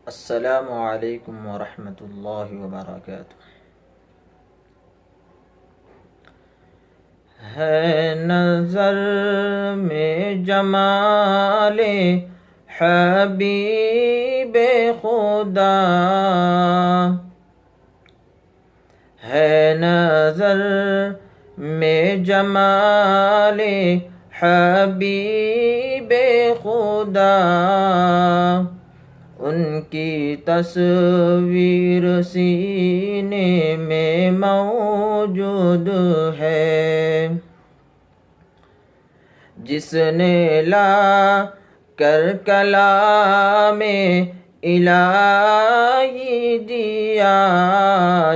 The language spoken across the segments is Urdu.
السلام علیکم ورحمۃ اللہ وبرکاتہ۔ ہے نظر میں جمال حبیب خدا، ہے نظر میں جمال حبیب خدا، ان کی تصویر سینے میں موجود ہے، جس نے لا کر کلام الہی دیا،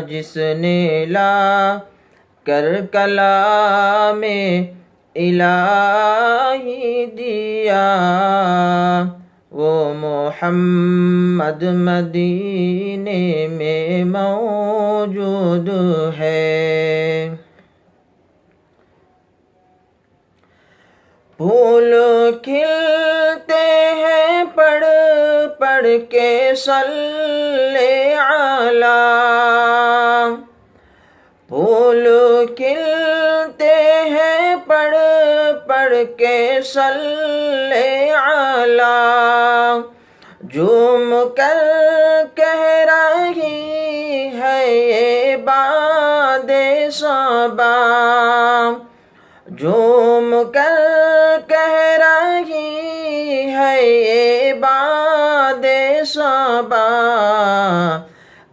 جس نے لا کر کلام الہی دیا، وہ محمد مدینے میں موجود ہے۔ پھول کھلتے ہیں پڑھ پڑھ کے صلی علی، پھول کھلتے ہیں پڑھ پڑھ کے صلی علی، جھوم کر کہہ رہی ہے یہ باد صبا، جھوم کر کہہ رہی ہے یہ باد صبا،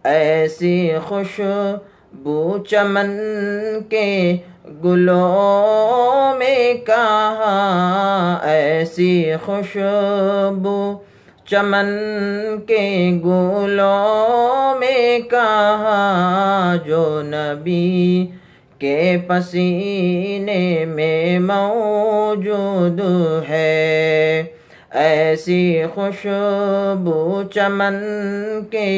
ایسی خوشبو چمن کے گلوں میں کہاں، ایسی خوشبو چمن کے گلوں میں کہاں، جو نبی کے پسینے میں موجود ہے، ایسی خوشبو چمن کے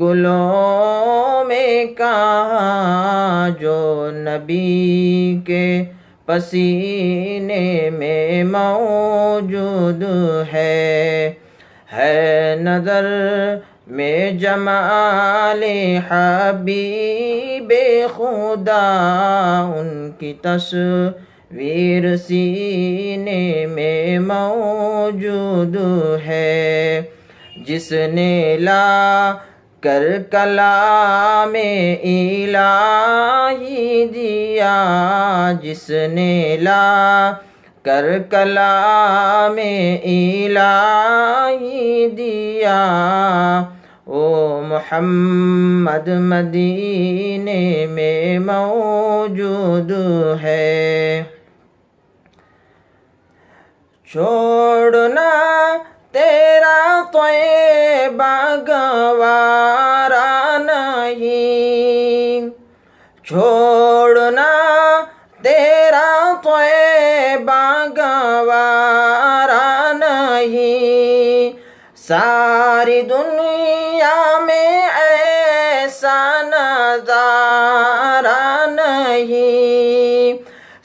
گلوں میں کہاں، جو نبی کے پسینے میں موجود ہے نظر میں جمال حبیب خدا، ان کی تصویر سینے میں موجود ہے، جس نے لا کر کلام الہی دیا، جس نے لا کر کلام الہی دیا، وہ محمد مدینے میں موجود ہے۔ چھوڑنا تیرا طیبہ گوارا نہیں، چھوڑنا تیرا طیبہ گوارا نہیں، ساری دنیا میں ایسا نظارہ نہیں،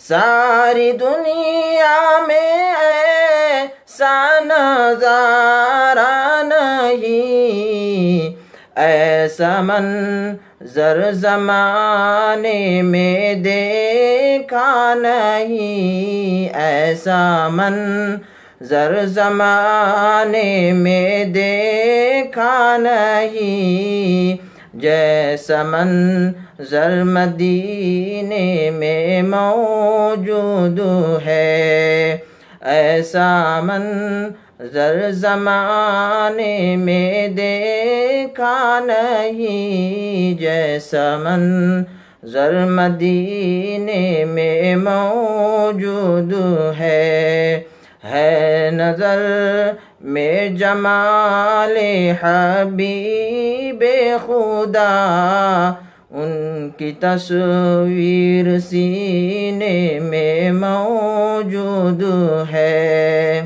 ساری دنیا میں ایسا نظارہ نہیں، ایسا منظر زمانے میں دیکھا نہیں، ایسا منظر زمانے میں دیکھا نہیں، جیسا منظر مدینے میں موجود ہے، ایسا منظر زمانے میں دیکھا نہیں، جیسا منظر مدینے میں موجود ہے نظر میں جمال حبیب خدا، ان کی تصویر سینے میں موجود ہے۔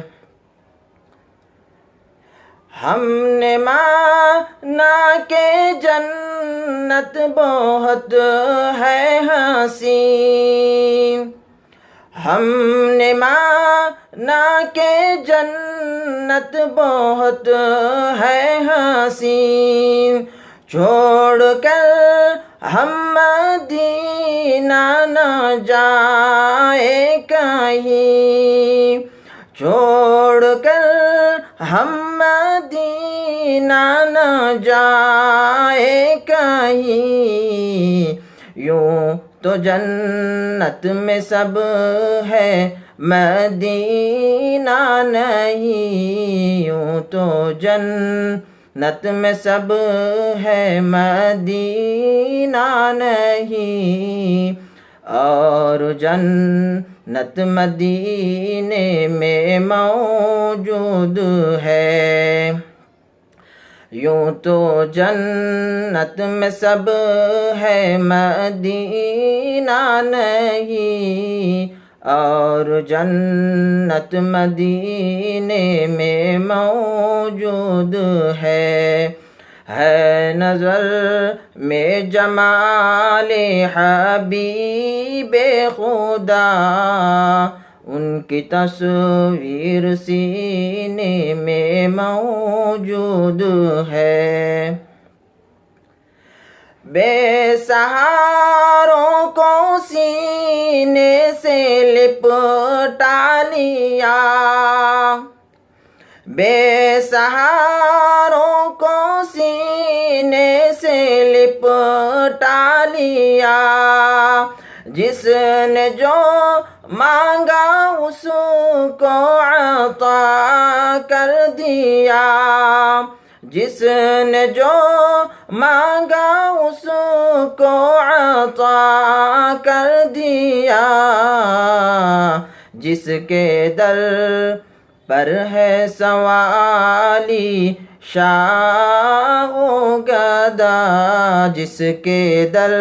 ہم نے مانا کہ جنت بہت ہے حسین، ہم نے مانا کہ جنت جنت بہت ہے حسین، چھوڑ کر ہم مدینہ نہ جائے کہیں، چھوڑ کر ہم مدینہ نہ جائے کہیں، یوں تو جنت میں سب ہے مدینہ نہیں، یوں تو جنت میں سب ہے مدینہ نہیں، اور جنت مدینے میں موجود ہے، یوں تو جنت میں سب ہے مدینہ نہیں، اور جنت مدینے میں موجود ہے نظر میں جمال حبیب خدا، ان کی تصویر سینے میں موجود ہے، بے سہاروں کو سینے سے لپٹا لیا، بے سہاروں کو سینے سے لپٹا لیا، جس نے جو مانگا اس کو عطا کر دیا، جس نے جو مانگا اس کو عطا کر دیا، جس کے در پر ہے سوالی شاہ و گدا، جس کے در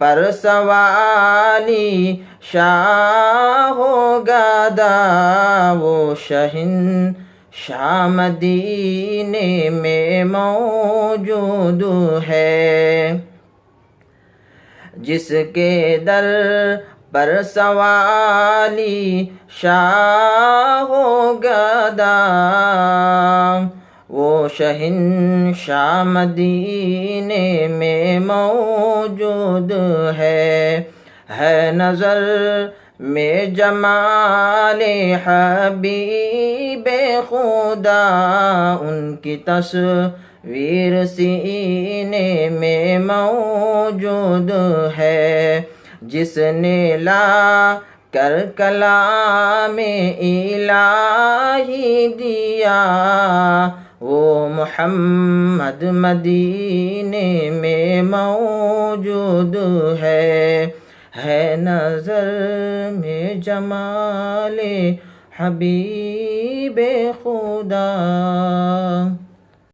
پر سوالی شاہ و گدا، وہ شہنشاہ مدینے میں موجود ہے، جس کے در پر سوالی شاہ و گدا، وہ شہنشاہ مدینے میں موجود ہے نظر میں جمال حبیب خدا، ان کی تصویر سینے میں موجود ہے، جس نے لا کر کلام الہی دیا، وہ محمد مدینے میں موجود ہے نظر میں جمال حبیب خدا۔